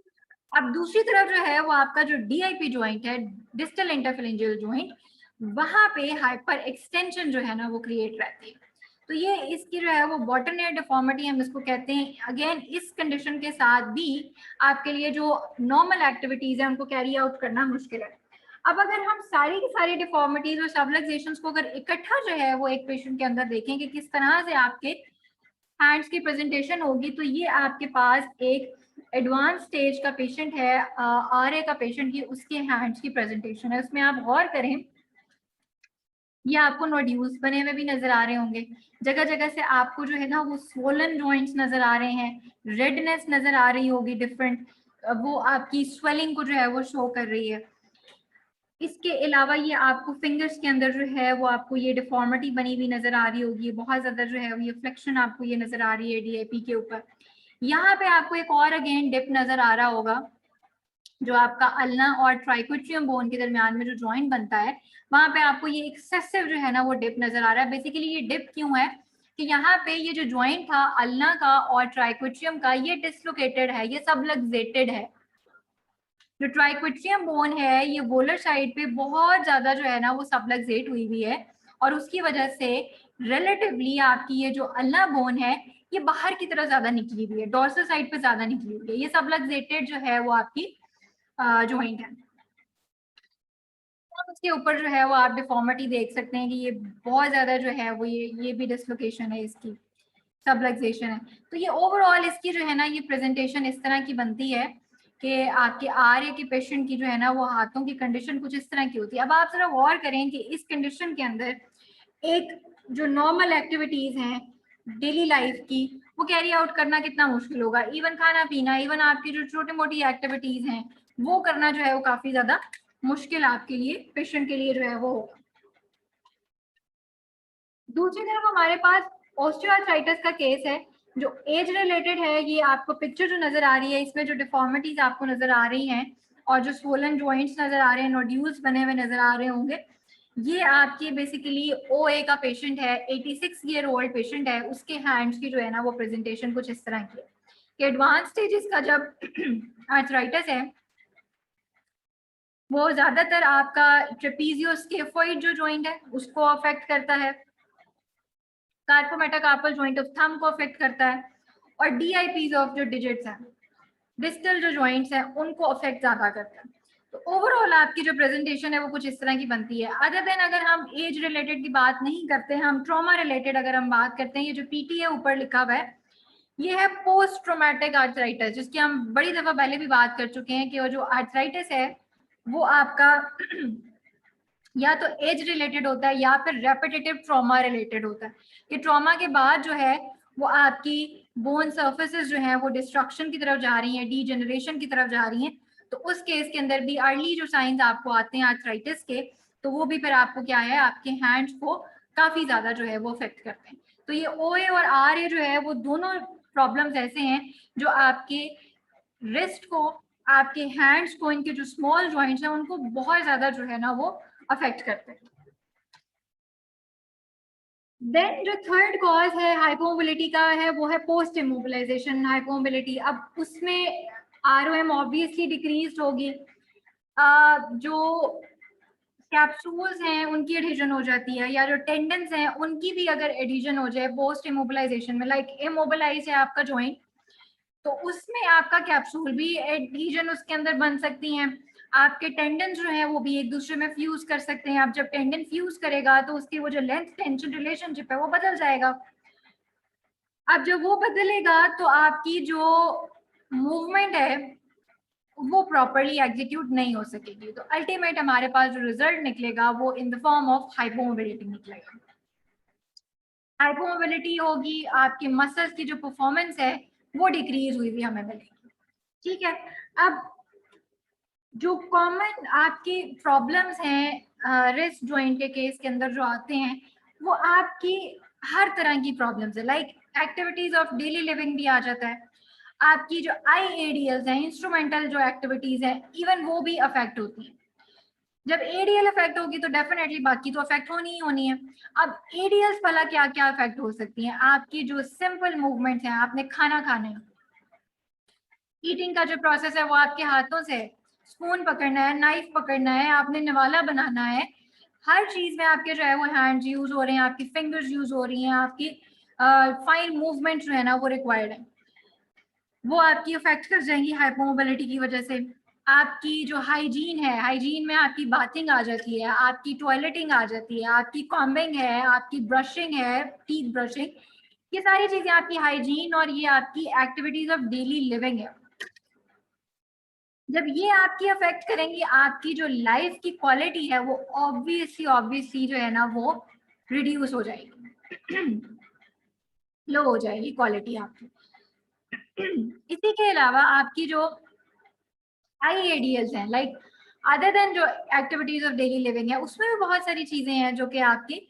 अब दूसरी तरफ जो है वो आपका जो डीआईपी ज्वाइंट है, डिस्टल इंटरफेरेंजियल ज्वाइंट, वहां पे हाइपर एक्सटेंशन जो है ना वो क्रिएट रहती है। तो ये इसकी जो है वो बॉटनियर डिफॉर्मिटी हम इसको कहते हैं। अगेन इस कंडीशन के साथ भी आपके लिए जो नॉर्मल एक्टिविटीज है उनको कैरी आउट करना मुश्किल है। अब अगर हम सारी की सारी डिफॉर्मिटीज और सबलक्सेशंस को अगर इकट्ठा जो है वो एक पेशेंट के अंदर देखें कि किस तरह से आपके हैंड्स की प्रेजेंटेशन होगी, तो ये आपके पास एक एडवांस स्टेज का पेशेंट है, आरए का पेशेंट की, उसके हैंड्स की प्रेजेंटेशन है। उसमें आप गौर करें, ये आपको नोड्यूल्स बने हुए भी नजर आ रहे होंगे, जगह जगह से आपको जो है ना वो स्वोलन जॉइंट्स नजर आ रहे हैं, रेडनेस नजर आ रही होगी डिफरेंट, वो आपकी स्वेलिंग को जो है वो शो कर रही है। इसके अलावा ये आपको फिंगर्स के अंदर जो है वो आपको ये डिफॉर्मिटी बनी हुई नजर आ रही होगी, बहुत ज्यादा जो है ये फ्लेक्शन आपको ये नजर आ रही है डीआईपी के ऊपर। यहाँ पे आपको एक और अगेन डिप नजर आ रहा होगा, जो आपका अल्ना और ट्राइकोट्रियम बोन के दरमियान में जो जॉइंट बनता है, वहां पे आपको ये एक्सेसिव जो है ना वो डिप नजर आ रहा है। बेसिकली ये डिप क्यों है कि यहाँ पे ये जो जॉइंट था अल्ना का और ट्राइकोट्रियम का, ये डिसलोकेटेड है, ये सबलक्सेटेड है। जो ट्राइकोट्रियम बोन है ये वोलर साइड पे बहुत ज्यादा जो है ना वो सबलक्सेट हुई हुई है, और उसकी वजह से रिलेटिवली आपकी ये जो अल्ना बोन है ये बाहर की तरफ ज्यादा निकली हुई है, डोर्सल साइड पे ज्यादा निकली हुई है। ये सबलक्सेटेड जो है वो आपकी जॉइंट है। उसके ऊपर जो है वो आप डिफॉर्मिटी देख सकते हैं कि ये बहुत ज्यादा जो है वो ये भी डिसलोकेशन है, इसकी सबलक्सेशन है। तो ये ओवरऑल इसकी जो है ना ये प्रेजेंटेशन इस तरह की बनती है कि आपके आरए के पेशेंट की जो है ना वो हाथों की कंडीशन कुछ इस तरह की होती है। अब आप जरा गौर करें कि इस कंडीशन के अंदर एक जो नॉर्मल एक्टिविटीज हैं डेली लाइफ की, वो कैरी आउट करना कितना मुश्किल होगा। इवन खाना पीना, इवन आपकी जो छोटी मोटी एक्टिविटीज हैं वो करना जो है वो काफी ज्यादा मुश्किल आपके लिए, पेशेंट के लिए जो है वो होगा। दूसरी तरफ हमारे पास ऑस्टियोआर्थराइटिस का केस है जो एज रिलेटेड है। ये आपको पिक्चर जो नजर आ रही है इसमें जो डिफॉर्मिटीज आपको नजर आ रही हैं और जो स्वोलन जॉइंट्स नजर आ रहे हैं, नोड्यूल्स बने हुए नजर आ रहे होंगे, ये आपकी बेसिकली ओए का पेशेंट है, 86 ईयर ओल्ड पेशेंट है। उसके हैंड्स की जो है ना वो प्रेजेंटेशन कुछ इस तरह की है कि एडवांस स्टेजेस का जब आर्थराइटिस है वो ज्यादातर आपका ट्रेपीजियोस्केफोइड जो जॉइंट है उसको अफेक्ट करता है, कार्पोमेटाकार्पल जॉइंट ऑफ थंब को अफेक्ट करता है, और डीआईपीज ऑफ जो डिजिट्स हैं, डिस्टल जो जॉइंट्स हैं, उनको अफेक्ट ज्यादा करता है। तो ओवरऑल आपकी जो प्रेजेंटेशन है वो कुछ इस तरह की बनती है। अदर देन अगर हम एज रिलेटेड की बात नहीं करते, हम ट्रॉमा रिलेटेड अगर हम बात करते हैं, ये जो पीटीए ऊपर लिखा हुआ है ये है पोस्ट ट्रोमेटिक आर्थराइटिस, जिसकी हम बड़ी दफा पहले भी बात कर चुके हैं कि वो जो आर्थराइटिस है वो आपका या तो एज रिलेटेड होता है या फिर रेपिटेटिव ट्रॉमा रिलेटेड होता है, कि ट्रॉमा के बाद जो है वो आपकी बोन सर्फेसिस जो है वो डिस्ट्रक्शन की तरफ जा रही हैं, डीजेनरेशन की तरफ जा रही हैं। तो उस केस के अंदर भी अर्ली जो साइंस आपको आते हैं आर्थराइटिस के, तो वो भी फिर आपको क्या है, आपके हैंड्स को काफी ज्यादा जो है वो अफेक्ट करते हैं। तो ये ओए और आर ए जो है वो दोनों प्रॉब्लम्स ऐसे हैं जो आपके रिस्ट को, आपके हैंड्स को, इनके जो स्मॉल जॉइंट्स हैं उनको बहुत ज्यादा जो है ना वो अफेक्ट करते हैं। देन जो थर्ड कॉज है हाइपोमोबिलिटी का है वो है पोस्ट इमोबिलाइजेशन हाइपोमोबिलिटी। अब उसमें आरओएम ऑब्वियसली डिक्रीज होगी, जो कैप्सूल्स हैं उनकी एडिशन हो जाती है, या जो टेंडेंस हैं उनकी भी अगर एडिशन हो जाए पोस्ट इमोबिलाइजेशन में, लाइक इमोबिलाइज है आपका जॉइंट, तो उसमें आपका कैप्सूल भी एडहीजन उसके अंदर बन सकती हैं। आपके टेंडन जो है वो भी एक दूसरे में फ्यूज कर सकते हैं। आप जब टेंडन फ्यूज करेगा तो उसकी वो जो लेंथ टेंशन रिलेशनशिप है वो बदल जाएगा। अब जब वो बदलेगा तो आपकी जो मूवमेंट है वो प्रॉपरली एग्जीक्यूट नहीं हो सकेगी। तो अल्टीमेट हमारे पास जो रिजल्ट निकलेगा वो in the form of hypomobility निकलेगा। हाइपोमोबिलिटी होगी, आपके मसल्स की जो परफॉर्मेंस है वो डिक्रीज हुई हमें मिलेगी। ठीक है, अब जो कॉमन आपकी प्रॉब्लम्स हैं रिस्ट जॉइंट के केस के अंदर जो आते हैं वो आपकी हर तरह की प्रॉब्लम्स है, like activities of daily living भी आ जाता है, आपकी जो IADLs हैं, इंस्ट्रूमेंटल जो एक्टिविटीज हैं, इवन वो भी अफेक्ट होती हैं। जब ADL अफेक्ट होगी तो डेफिनेटली बाकी तो अफेक्ट होनी ही होनी है। अब ADLs भला क्या क्या अफेक्ट हो सकती हैं? आपकी जो सिंपल मूवमेंट्स हैं, आपने खाना खाना है, ईटिंग का जो प्रोसेस है वो आपके हाथों से, स्पून पकड़ना है, नाइफ पकड़ना है, आपने निवाला बनाना है, हर चीज में आपके जो है वो हैंड्स यूज हो रहे हैं, आपकी फिंगर्स यूज हो रही हैं, आपकी फाइन मूवमेंट जो है ना वो रिक्वायर्ड है, वो आपकी अफेक्ट कर जाएंगी हाइपोमोबिलिटी की वजह से। आपकी जो हाइजीन है, हाइजीन में आपकी बाथिंग आ जाती है, आपकी टॉयलेटिंग आ जाती है, आपकी कॉम्बिंग है, आपकी ब्रशिंग है, टीथ ब्रशिंग, ये सारी चीजें आपकी हाइजीन और ये आपकी एक्टिविटीज ऑफ डेली लिविंग है। जब ये आपकी अफेक्ट करेंगी, आपकी जो लाइफ की क्वालिटी है वो ऑब्वियसली जो है ना वो रिड्यूस हो जाएगी, लो हो जाएगी क्वालिटी आपकी। इसी के अलावा आपकी जो IADLs हैं, लाइक अदर देन जो एक्टिविटीज ऑफ डेली लिविंग है उसमें भी बहुत सारी चीजें हैं जो कि आपकी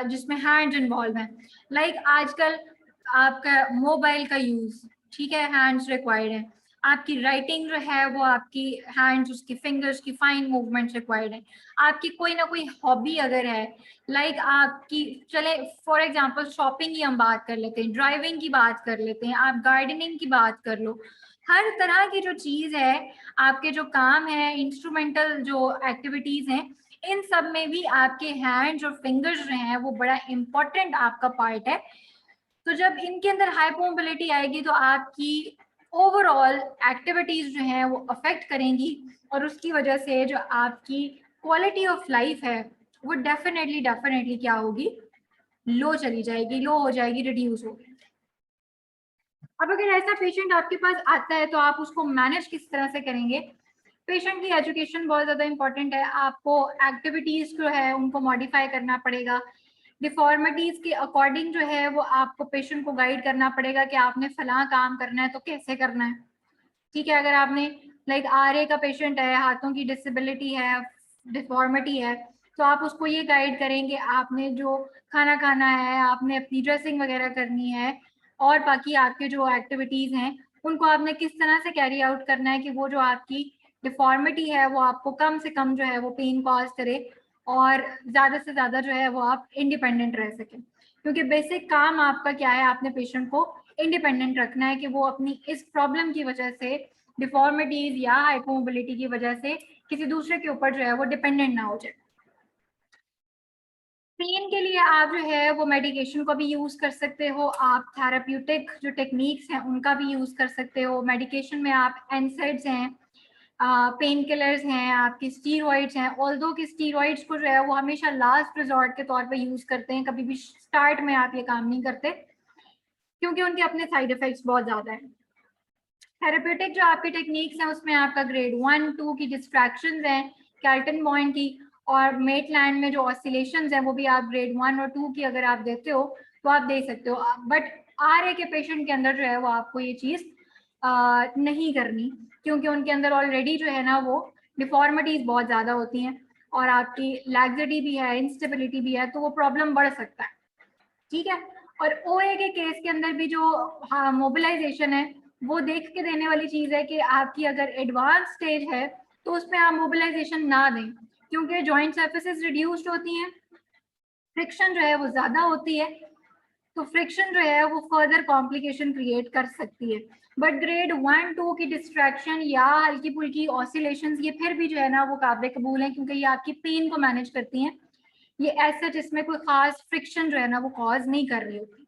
जिसमें हैंड्स इन्वॉल्व हैं, लाइक आजकल आपका मोबाइल का यूज, ठीक है, हैंड्स रिक्वायर्ड है, आपकी राइटिंग जो है वो आपकी हैंड्स, उसकी फिंगर्स की फाइन मूवमेंट्स रिक्वायर्ड है, आपकी कोई ना कोई हॉबी अगर है, लाइक आपकी, चले फॉर एग्जांपल शॉपिंग की हम बात कर लेते हैं, ड्राइविंग की बात कर लेते हैं, आप गार्डनिंग की बात कर लो, हर तरह की जो चीज है, आपके जो काम है, इंस्ट्रूमेंटल जो एक्टिविटीज हैं, इन सब में भी आपके हैंड्स और फिंगर्स जो हैं वो बड़ा इंपॉर्टेंट आपका पार्ट है। तो जब इनके अंदर हाइपोमोबिलिटी आएगी तो आपकी ओवरऑल एक्टिविटीज जो हैं वो अफेक्ट करेंगी और उसकी वजह से जो आपकी क्वालिटी ऑफ लाइफ है वो डेफिनेटली क्या होगी, लो चली जाएगी, लो हो जाएगी, रिड्यूस होगी। अब अगर ऐसा पेशेंट आपके पास आता है तो आप उसको मैनेज किस तरह से करेंगे? पेशेंट की एजुकेशन बहुत ज़्यादा इंपॉर्टेंट है, आपको एक्टिविटीज़ जो है उनको मॉडिफाई करना पड़ेगा, डिफॉर्मिटीज़ के अकॉर्डिंग जो है वो आपको पेशेंट को गाइड करना पड़ेगा कि आपने फलां काम करना है तो कैसे करना है। ठीक है, अगर आपने लाइक RA का पेशेंट है, हाथों की डिसेबिलिटी है, डिफॉर्मिटी है, तो आप उसको ये गाइड करेंगे आपने जो खाना खाना है, आपने अपनी ड्रेसिंग वगैरह करनी है और बाकी आपके जो एक्टिविटीज़ हैं उनको आपने किस तरह से कैरी आउट करना है कि वो जो आपकी डिफॉर्मिटी है वो आपको कम से कम जो है वो पेन कॉज करे और ज़्यादा से ज़्यादा जो है वो आप इंडिपेंडेंट रह सकें। क्योंकि बेसिक काम आपका क्या है, आपने पेशेंट को इंडिपेंडेंट रखना है कि वो अपनी इस प्रॉब्लम की वजह से, डिफॉर्मिटीज या हाइपोमोबिलिटी की वजह से किसी दूसरे के ऊपर जो है वो डिपेंडेंट ना हो जाए। पेन के लिए आप जो है वो मेडिकेशन को भी यूज कर सकते हो, आप थेराप्यूटिक जो टेक्निक्स हैं उनका भी यूज कर सकते हो। मेडिकेशन में आप एनसाइड्स हैं, पेन किलर्स हैं, आपके स्टीरॉइड्स हैं, ऑल्दो कि स्टीरॉइड्स को जो है वो हमेशा लास्ट रिजॉर्ट के तौर पे यूज करते हैं, कभी भी स्टार्ट में आप ये काम नहीं करते क्योंकि उनके अपने साइड इफेक्ट्स बहुत ज्यादा हैं। थेरेप्यूटिक जो आपकी टेक्निक्स हैं उसमें आपका ग्रेड 1, 2 की डिस्ट्रैक्शंस हैं, कैल्टन बॉइंट की, और मेटलैंड में जो ऑसिलेशंस हैं वो भी आप ग्रेड 1 और 2 की अगर आप देते हो तो आप दे सकते हो। बट RA के पेशेंट के अंदर जो है वो आपको ये चीज़ नहीं करनी, क्योंकि उनके अंदर ऑलरेडी जो है ना वो डिफॉर्मिटीज बहुत ज़्यादा होती हैं और आपकी लैक्सिटी भी है, इंस्टेबिलिटी भी है, तो वो प्रॉब्लम बढ़ सकता है। ठीक है, और OA के केस के अंदर भी जो मोबिलाइजेशन है वो देख के देने वाली चीज है कि आपकी अगर एडवांस स्टेज है तो उसमें आप मोबिलाइजेशन ना दें, क्योंकि जॉइंट सर्फेसिस रिड्यूस्ड होती हैं, फ्रिक्शन जो है वो ज्यादा होती है, तो फ्रिक्शन जो है वो फर्दर कॉम्प्लिकेशन क्रिएट कर सकती है। बट ग्रेड 1, 2 की डिस्ट्रैक्शन या हल्की फुल्की ऑसिलेशंस ये फिर भी जो है ना वो काबिल कबूल है, क्योंकि ये आपकी पेन को मैनेज करती हैं, ये ऐसा जिसमें कोई खास फ्रिक्शन जो है ना वो कॉज नहीं कर रही होती।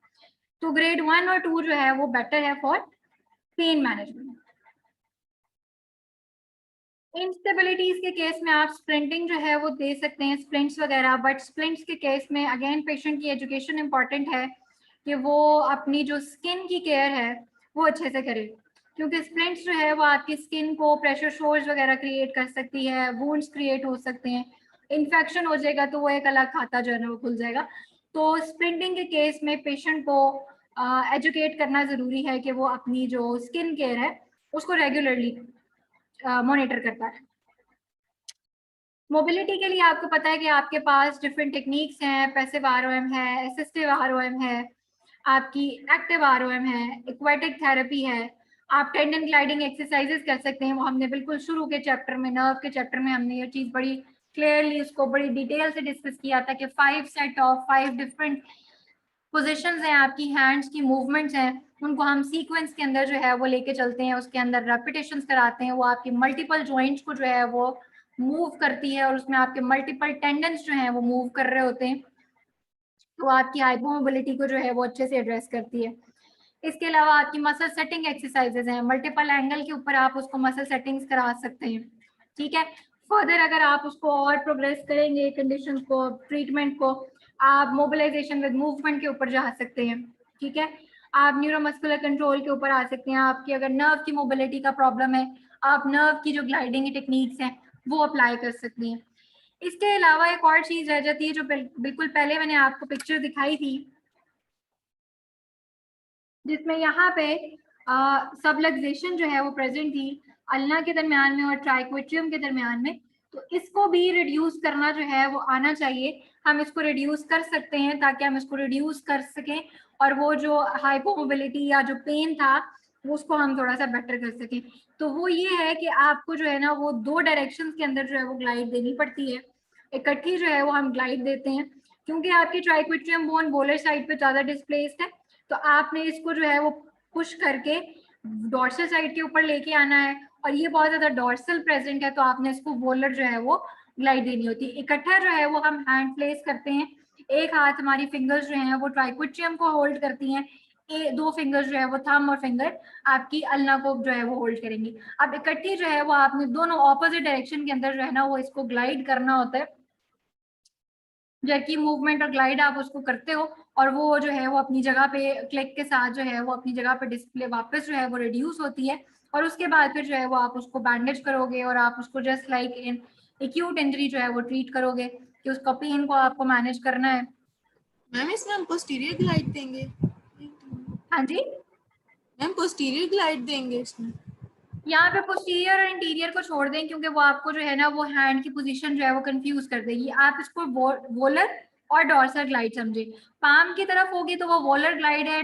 तो ग्रेड 1 और 2 जो है वो बेटर है फॉर पेन मैनेजमेंट। इंस्टेबिलिटीज के केस में आप स्प्रिंटिंग जो है वो दे सकते हैं, स्प्लिंट्स वगैरह, बट स्प्लिंट्स के केस में अगेन पेशेंट की एजुकेशन इंपॉर्टेंट है कि वो अपनी जो स्किन की केयर है वो अच्छे से करे। क्योंकि स्प्लिंट्स जो है वो आपकी स्किन को प्रेशर सोर्स वगैरह क्रिएट कर सकती है, वुंड्स क्रिएट हो सकते हैं, इन्फेक्शन हो जाएगा तो वो एक अलग खाता जो है ना वो खुल जाएगा। तो स्प्लिंटिंग के केस में पेशेंट को एजुकेट करना जरूरी है कि वो अपनी जो स्किन केयर है उसको रेगुलरली मॉनिटर करता है। मोबिलिटी के लिए आपको पता है कि आपके पास डिफरेंट टेक्निक्स हैं, पैसिव आरओएम है, असिस्टिव आरओएम है, आपकी एक्टिव आरओएम है, एक्वेटिक थेरेपी है, आप टेंडन ग्लाइडिंग एक्सरसाइजेस कर सकते हैं। वो हमने बिल्कुल शुरू के चैप्टर में, नर्व के चैप्टर में हमने ये चीज बड़ी क्लियरली उसको बड़ी डिटेल से डिस्कस किया था कि 5 सेट ऑफ 5 डिफरेंट पोजिशंस हैं, आपकी हैंड्स की मूवमेंट्स हैं, उनको हम सीक्वेंस के अंदर जो है वो लेके चलते हैं, उसके अंदर रेपिटेशंस कराते हैं, वो आपकी मल्टीपल जॉइंट्स को जो है वो मूव करती है और उसमें आपके मल्टीपल टेंडेंस जो हैं वो मूव कर रहे होते हैं, तो आपकी हाइपोमोबिलिटी को जो है वो अच्छे से एड्रेस करती है। इसके अलावा आपकी मसल सेटिंग एक्सरसाइजेज हैं, मल्टीपल एंगल के ऊपर आप उसको मसल सेटिंग्स करा सकते हैं। ठीक है, फर्दर अगर आप उसको और प्रोग्रेस करेंगे कंडीशन को, ट्रीटमेंट को, आप मोबिलाइजेशन विद मूवमेंट के ऊपर जा सकते हैं। ठीक है, आप न्यूरोमस्कुलर कंट्रोल के ऊपर आ सकते हैं। आपकी अगर नर्व की मोबिलिटी का प्रॉब्लम है, आप नर्व की जो ग्लाइडिंग की टेक्निक्स हैं वो अप्लाई कर सकती हैं। इसके अलावा एक और चीज रह जाती है जो बिल्कुल पहले मैंने आपको पिक्चर दिखाई थी, जिसमें यहाँ पे सबलक्सेशन जो है वो प्रेजेंट थी अल्ना के दरमियान में और ट्राइक्वेट्रियम के दरमियान में। तो इसको भी रिड्यूस करना जो है वो आना चाहिए। हम इसको रिड्यूस कर सकते हैं ताकि हम इसको रिड्यूस कर सकें और वो जो हाइपोमोबिलिटी या जो पेन था वो उसको हम थोड़ा सा बेटर कर सकें। तो वो ये है कि आपको जो है ना वो 2 डायरेक्शन के अंदर जो है वो ग्लाइड देनी पड़ती है। इकट्ठी जो है वो हम ग्लाइड देते हैं क्योंकि आपकी ट्राइक्वेट्रियम बोन बोलर साइड पे ज्यादा डिस्प्लेस्ड है, तो आपने इसको जो है वो पुश करके डॉर्सल साइड के ऊपर लेके आना है और ये बहुत ज्यादा डॉर्सल प्रेजेंट है, तो आपने इसको वोलर जो है वो ग्लाइड देनी होती है। इकट्ठा जो है वो हम हैंड प्लेस करते हैं, एक हाथ हमारी फिंगर्स जो है वो ट्राइक्वेट्रियम को होल्ड करती हैं, 2 फिंगर्स जो है वो थंब और फिंगर आपकी अल्ना को जो है वो होल्ड करेंगी। अब इकट्ठी जो है वो आपने दोनों ऑपोजिट डायरेक्शन के अंदर जो है ना वो इसको ग्लाइड करना होता है। जर्की मूवमेंट और ग्लाइड आप उसको करते हो और वो जो है वो अपनी जगह पे क्लिक के साथ जो है वो अपनी जगह पे डिस्प्ले वापस जो है वो रिड्यूस होती है और उसके बाद फिर जो है वो आप उसको बैंडेज करोगे और आप उसको just like in acute injury जो है वो ट्रीट करोगे कि उसका पेन को आपको मैनेज करना है। मैम इसमें हम पोस्टीरियर ग्लाइड देंगे? हाँ जी मैम पोस्टीरियर ग्लाइड देंगे इसमें? यहाँ पे पोस्टीरियर और इंटीरियर को छोड़ दें क्योंकि वो आपको जो है ना वो हैंड की पोजीशन जो है वो कंफ्यूज कर देगी। आप इसको वोलर और डॉर्सल ग्लाइड समझे। पाम की तरफ होगी तो वो वोलर ग्लाइड है,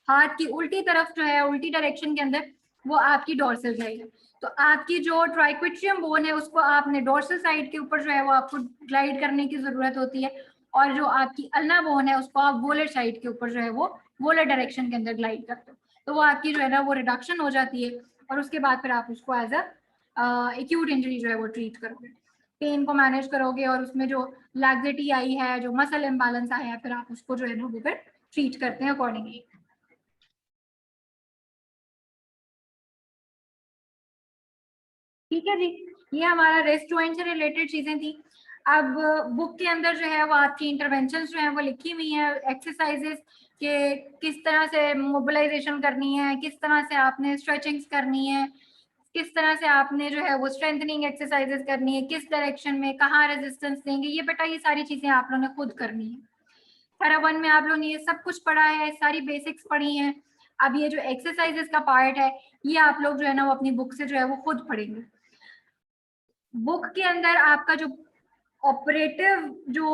हाथ की उल्टी तरफ जो है उल्टी डायरेक्शन के अंदर वो आपकी डॉर्सल ग्लाइड है। तो आपकी जो ट्राइक्वेट्रियम बोन है उसको आपने डॉर्सल साइड के ऊपर जो है वो आपको ग्लाइड करने की जरूरत होती है और जो आपकी अल्ना बोन है उसको आप वोलर साइड के ऊपर जो है वो वोलर डायरेक्शन के अंदर ग्लाइड करते हो, तो वो आपकी जो है ना वो रिडक्शन हो जाती है और उसके बाद फिर आप उसको एज एक्यूट इंजरी जो है वो ट्रीट करोगे, पेन को मैनेज करोगे और उसमें जो लैक्सिटी आई है, जो मसल इम्बैलेंस आया है, फिर आप उसको जो है ना वो फिर ट्रीट करते हैं अकॉर्डिंगली। ठीक है जी, ये हमारा रेस्ट जॉइंट से रिलेटेड चीजें थी। अब बुक के अंदर जो है वो आपकी इंटरवेंशंस जो है वो लिखी हुई है, एक्सरसाइजेस के किस तरह से मोबिलाइजेशन करनी है, किस तरह से आपने स्ट्रेचिंग्स करनी है, किस तरह से आपने जो है वो स्ट्रेंथनिंग एक्सरसाइजेस करनी है, किस डायरेक्शन में कहाँ रेजिस्टेंस देंगे, ये बेटा ये सारी चीजें आप लोगों ने खुद करनी है। पैरा 1 में आप लोगों ने ये सब कुछ पढ़ा है, सारी बेसिक्स पढ़ी हैं। अब ये जो एक्सरसाइजेस का पार्ट है ये आप लोग जो है ना वो अपनी बुक से जो है वो खुद पढ़ेंगे। बुक के अंदर आपका जो ऑपरेटिव जो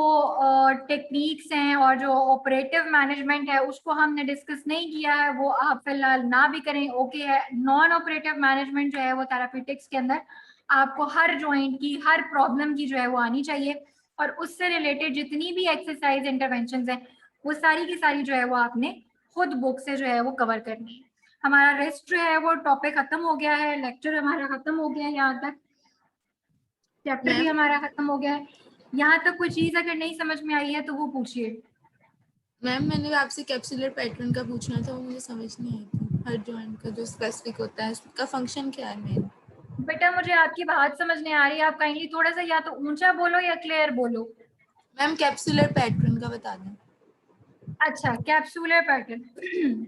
टेक्निक्स हैं और जो ऑपरेटिव मैनेजमेंट है उसको हमने डिस्कस नहीं किया है, वो आप फिलहाल ना भी करें ओके है। नॉन ऑपरेटिव मैनेजमेंट जो है वो थेराप्यूटिक्स के अंदर आपको हर जॉइंट की हर प्रॉब्लम की जो है वो आनी चाहिए और उससे रिलेटेड जितनी भी एक्सरसाइज इंटरवेंशन है वो सारी की सारी जो है वो आपने खुद बुक से जो है वो कवर करनी है। हमारा रेस्ट जो है वो टॉपिक खत्म हो गया है, लेक्चर हमारा खत्म हो गया है, यहाँ तक चैप्टर भी हमारा खत्म हो गया है। यहाँ तक कोई चीज अगर नहीं समझ में आई है तो वो पूछिए। मैम मैंने आपसे कैप्सुलर पैटर्न का पूछना था, वो मुझे समझ नहीं आई थी। हर जॉइंट का जो स्पेसिफिक होता है उसका फंक्शन क्या है मेन? बेटा मुझे आपकी बात समझ नहीं आ रही है, आप काइंडली थोड़ा सा या तो ऊंचा बोलो या क्लियर बोलो। मैम कैप्सुलर पैटर्न का बता दें। अच्छा कैप्सूलर पैटर्न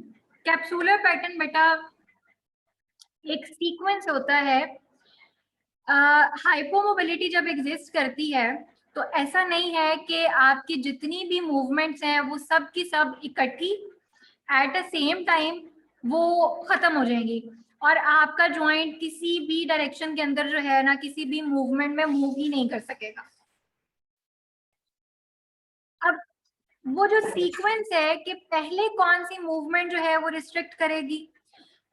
कैप्सूलर पैटर्न बेटा एक सीक्वेंस होता है। हाइपोमोबिलिटी जब एग्जिस्ट करती है तो ऐसा नहीं है कि आपकी जितनी भी मूवमेंट्स हैं वो सब की सब इकट्ठी एट द सेम टाइम वो खत्म हो जाएंगी और आपका जॉइंट किसी भी डायरेक्शन के अंदर जो है ना किसी भी मूवमेंट में मूव ही नहीं कर सकेगा। अब वो जो सीक्वेंस है कि पहले कौन सी मूवमेंट जो है वो रिस्ट्रिक्ट करेगी,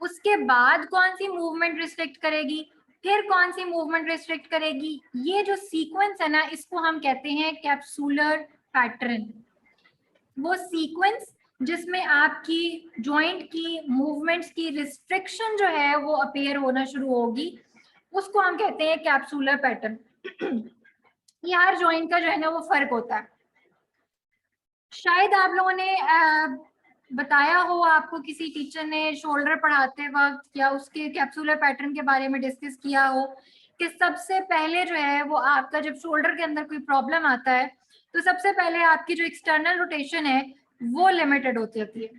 उसके बाद कौन सी मूवमेंट रिस्ट्रिक्ट करेगी, फिर कौन सी मूवमेंट रिस्ट्रिक्ट करेगी, ये जो सीक्वेंस है ना इसको हम कहते हैं कैप्सूलर पैटर्न। वो सीक्वेंस जिसमें आपकी जॉइंट की मूवमेंट्स की रिस्ट्रिक्शन जो है वो अपीयर होना शुरू होगी, उसको हम कहते हैं कैप्सूलर पैटर्न। ये हर जॉइंट का जो है ना वो फर्क होता है। शायद आप लोगों ने बताया हो, आपको किसी टीचर ने शोल्डर पढ़ाते वक्त या उसके कैप्सूलर पैटर्न के बारे में डिस्कस किया हो कि सबसे पहले जो है वो आपका जब शोल्डर के अंदर कोई प्रॉब्लम आता है तो सबसे पहले आपकी जो एक्सटर्नल रोटेशन है वो लिमिटेड होती है।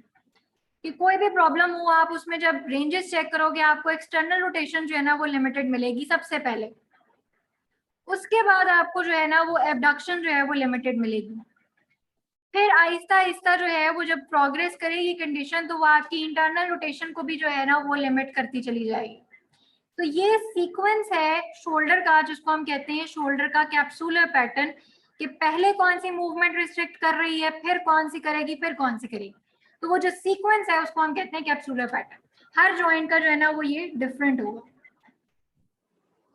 कि कोई भी प्रॉब्लम हो आप उसमें जब रेंजेस चेक करोगे आपको एक्सटर्नल रोटेशन जो है ना वो लिमिटेड मिलेगी सबसे पहले। उसके बाद आपको जो है ना वो एबडक्शन जो है वो लिमिटेड मिलेगी। फिर आहिस्ता आहिस्ता जो है वो जब प्रोग्रेस करेगी कंडीशन तो वो आपकी इंटरनल रोटेशन को भी जो है ना वो लिमिट करती चली जाएगी। तो ये सीक्वेंस है शोल्डर का जिसको हम कहते हैं शोल्डर का कैप्सूलर पैटर्न, कि पहले कौन सी मूवमेंट रिस्ट्रिक्ट कर रही है, फिर कौन सी करेगी, फिर कौन सी करेगी। तो वो जो सीक्वेंस है उसको हम कहते हैं कैप्सूलर पैटर्न। हर जॉइंट का जो है ना वो ये डिफरेंट होगा।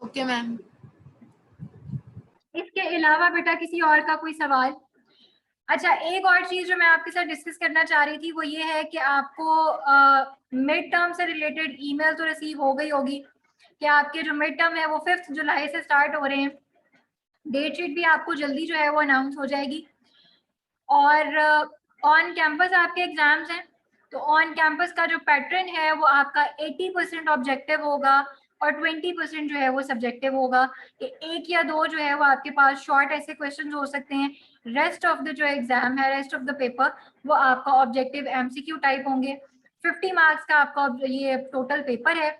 Okay ma'am. इसके अलावा बेटा किसी और का कोई सवाल? अच्छा, एक और चीज जो मैं आपके साथ डिस्कस करना चाह रही थी वो ये है कि आपको मिड टर्म से रिलेटेड ईमेल तो रिसीव हो गई होगी कि आपके जो मिड टर्म है वो 5 जुलाई से स्टार्ट हो रहे हैं। डेट शीट भी आपको जल्दी जो है वो अनाउंस हो जाएगी। और ऑन कैंपस आपके एग्जाम्स हैं तो ऑन कैंपस का जो पैटर्न है वो आपका 80% ऑब्जेक्टिव होगा और 20% जो है वो सब्जेक्टिव होगा। कि एक या दो जो है वो आपके पास शॉर्ट ऐसे क्वेश्चन हो सकते हैं। रेस्ट ऑफ द जो एग्जाम है, रेस्ट ऑफ द पेपर वो आपका ऑब्जेक्टिव एमसीक्यू टाइप होंगे। 50 मार्क्स का आपका ये टोटल पेपर है।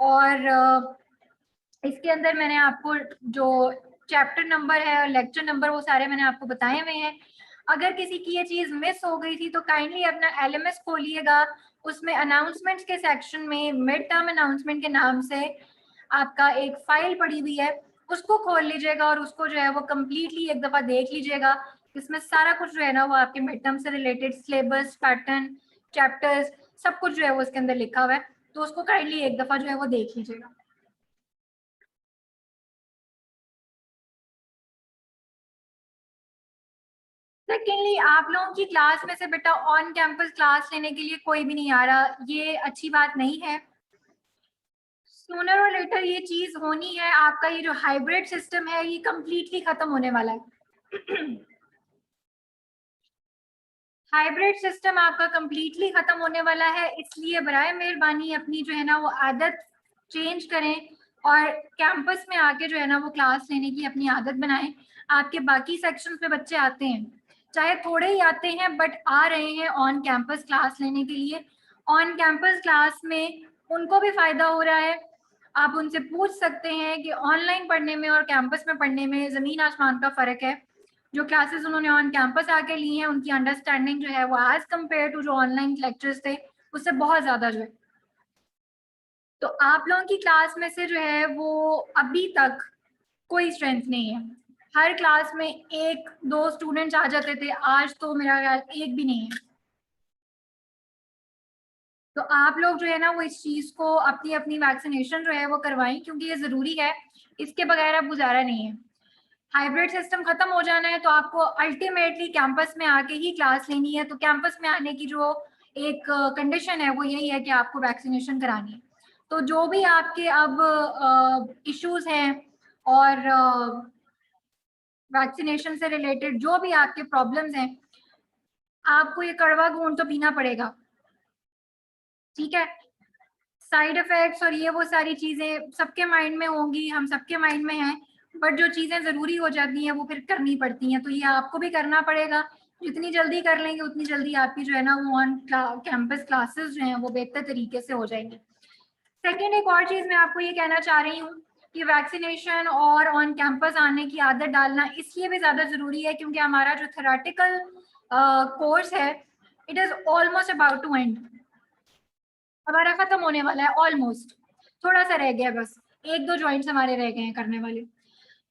और इसके अंदर मैंने आपको जो चैप्टर नंबर है और लेक्चर नंबर वो सारे मैंने आपको बताए हुए हैं। अगर किसी की ये चीज मिस हो गई थी तो काइंडली अपना एलएमएस खोलिएगा, उसमें अनाउंसमेंट्स के सेक्शन में मिड टर्म अनाउंसमेंट के नाम से आपका एक फाइल पड़ी हुई है, उसको खोल लीजिएगा और उसको जो है वो कम्प्लीटली एक दफा देख लीजिएगा। इसमें सारा कुछ जो है ना वो आपके मिड टर्म से रिलेटेड सिलेबस, पैटर्न, चैप्टर्स सब कुछ जो है वो उसके अंदर लिखा हुआ है, तो उसको काइंडली एक दफा जो है वो देख लीजिएगा। सेकेंडली, आप लोगों की क्लास में से बेटा ऑन कैंपस क्लास लेने के लिए कोई भी नहीं आ रहा, ये अच्छी बात नहीं है। सूनर और लेटर ये चीज होनी है। आपका ये जो हाइब्रिड सिस्टम है ये कंप्लीटली खत्म होने वाला है। हाइब्रिड सिस्टम आपका कंप्लीटली खत्म होने वाला है, इसलिए बराए मेहरबानी अपनी जो है ना वो आदत चेंज करें और कैंपस में आके जो है ना वो क्लास लेने की अपनी आदत बनाएं। आपके बाकी सेक्शन पे बच्चे आते हैं, चाहे थोड़े ही आते हैं बट आ रहे हैं ऑन कैंपस क्लास लेने के लिए। ऑन कैंपस क्लास में उनको भी फायदा हो रहा है। आप उनसे पूछ सकते हैं कि ऑनलाइन पढ़ने में और कैंपस में पढ़ने में जमीन आसमान का फर्क है। जो क्लासेस उन्होंने ऑन कैंपस आके ली हैं उनकी अंडरस्टैंडिंग जो है वो एज कम्पेयर टू जो ऑनलाइन लेक्चर्स थे उससे बहुत ज्यादा जो है। तो आप लोगों की क्लास में से जो है वो अभी तक कोई स्ट्रेंथ नहीं है। हर क्लास में एक दो स्टूडेंट्स आ जाते थे, आज तो मेरा ख्याल एक भी नहीं है। तो आप लोग जो है ना वो इस चीज को अपनी अपनी वैक्सीनेशन जो है वो करवाएं क्योंकि ये जरूरी है, इसके बगैर अब गुजारा नहीं है। हाइब्रिड सिस्टम खत्म हो जाना है तो आपको अल्टीमेटली कैंपस में आके ही क्लास लेनी है। तो कैंपस में आने की जो एक कंडीशन है वो यही है कि आपको वैक्सीनेशन करानी है। तो जो भी आपके अब इश्यूज हैं और वैक्सीनेशन से रिलेटेड जो भी आपके प्रॉब्लम्स हैं, आपको ये कड़वा घूंट तो पीना पड़ेगा, ठीक है। साइड इफेक्ट्स और ये वो सारी चीजें सबके माइंड में होंगी, हम सबके माइंड में हैं, बट जो चीजें जरूरी हो जाती हैं वो फिर करनी पड़ती हैं। तो ये आपको भी करना पड़ेगा। जितनी जल्दी कर लेंगे उतनी जल्दी आपकी जो है ना वो ऑन कैंपस क्लासेस जो हैं वो बेहतर तरीके से हो जाएंगी। सेकेंड एक और चीज मैं आपको ये कहना चाह रही हूँ कि वैक्सीनेशन और ऑन कैंपस आने की आदत डालना इसलिए भी ज्यादा जरूरी है क्योंकि हमारा जो थेरेटिकल कोर्स है it is almost about to end, हमारा खत्म होने वाला है ऑलमोस्ट, थोड़ा सा रह गया बस, एक दो जॉइंट्स हमारे रह गए हैं करने वाले।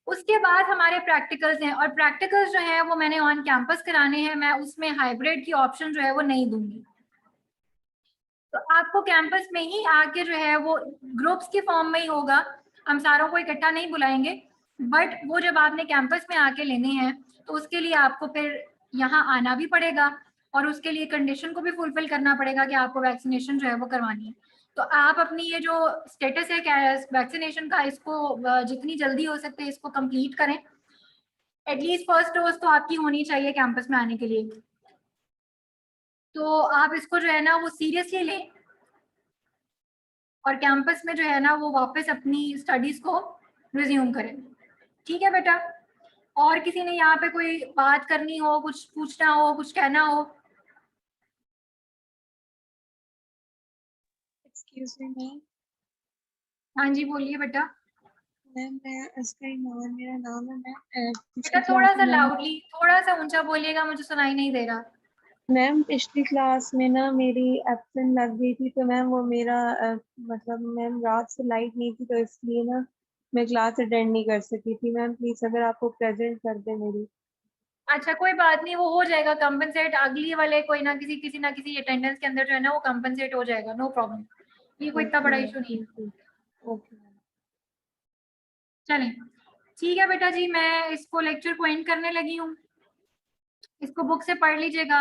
उसके बाद हमारे प्रैक्टिकल्स हैं और प्रैक्टिकल्स जो है वो मैंने ऑन कैंपस कराने हैं, मैं उसमें हाइब्रिड की ऑप्शन जो है वो नहीं दूंगी। तो आपको कैंपस में ही आके जो है वो ग्रुप्स की फॉर्म में ही होगा, हम सारों को इकट्ठा नहीं बुलाएंगे, बट वो जब आपने कैंपस में आके लेने हैं तो उसके लिए आपको फिर यहाँ आना भी पड़ेगा और उसके लिए कंडीशन को भी फुलफिल करना पड़ेगा कि आपको वैक्सीनेशन जो है वो करवानी है। तो आप अपनी ये जो स्टेटस है वैक्सीनेशन का, इसको जितनी जल्दी हो सकते है इसको कंप्लीट करें। एटलीस्ट फर्स्ट डोज तो आपकी होनी चाहिए कैंपस में आने के लिए, तो आप इसको जो है ना वो सीरियसली लें और कैंपस में जो है ना वो वापस अपनी स्टडीज को रिज्यूम करें। ठीक है बेटा? और किसी ने यहाँ पे कोई बात करनी हो, कुछ पूछना हो, कुछ कहना हो? Excuse me ma'am. हाँ जी बोलिए बेटा। मैम मैं उसका ईमान मेरा नाम है। मैं बेटा थोड़ा सा लाउडली, थोड़ा सा ऊंचा बोलिएगा, मुझे सुनाई नहीं दे रहा। मैम पिछली क्लास में ना मेरी एब्सेंट लग गई थी, तो मैम वो मेरा मतलब मैम रात से लाइट नहीं थी तो इसलिए ना मैं क्लास अटेंड नहीं कर सकी थी। मैम प्लीज अगर आपको प्रेजेंट कर दे मेरी। अच्छा कोई बात नहीं, वो हो जाएगा कंपनसेट, अगली वाले कोई ना किसी ना किसी अटेंडेंस के अंदर जो है ना वो कंपनसेट हो जाएगा, नो प्रॉब्लम, ये कोई इतना ओके बड़ा मैम, इशू नहीं है। Thank you. Okay ma'am. चलें ठीक है बेटा जी, मैं इसको लेक्चर को एंड करने लगी हूँ, इसको बुक से पढ़ लीजिएगा।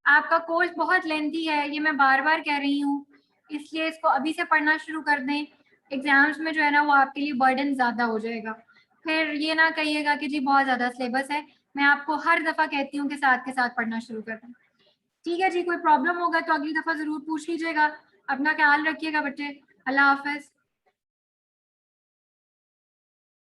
आपका कोर्स बहुत लेंथी है, ये मैं बार बार कह रही हूँ, इसलिए इसको अभी से पढ़ना शुरू कर दें। एग्जाम्स में जो है ना वो आपके लिए बर्डन ज़्यादा हो जाएगा, फिर ये ना कहिएगा कि जी बहुत ज़्यादा सिलेबस है। मैं आपको हर दफ़ा कहती हूँ कि साथ के साथ पढ़ना शुरू कर दें। ठीक है जी, कोई प्रॉब्लम होगा तो अगली दफ़ा ज़रूर पूछ लीजिएगा। अपना ख्याल रखिएगा बच्चे, अल्लाह हाफिज़।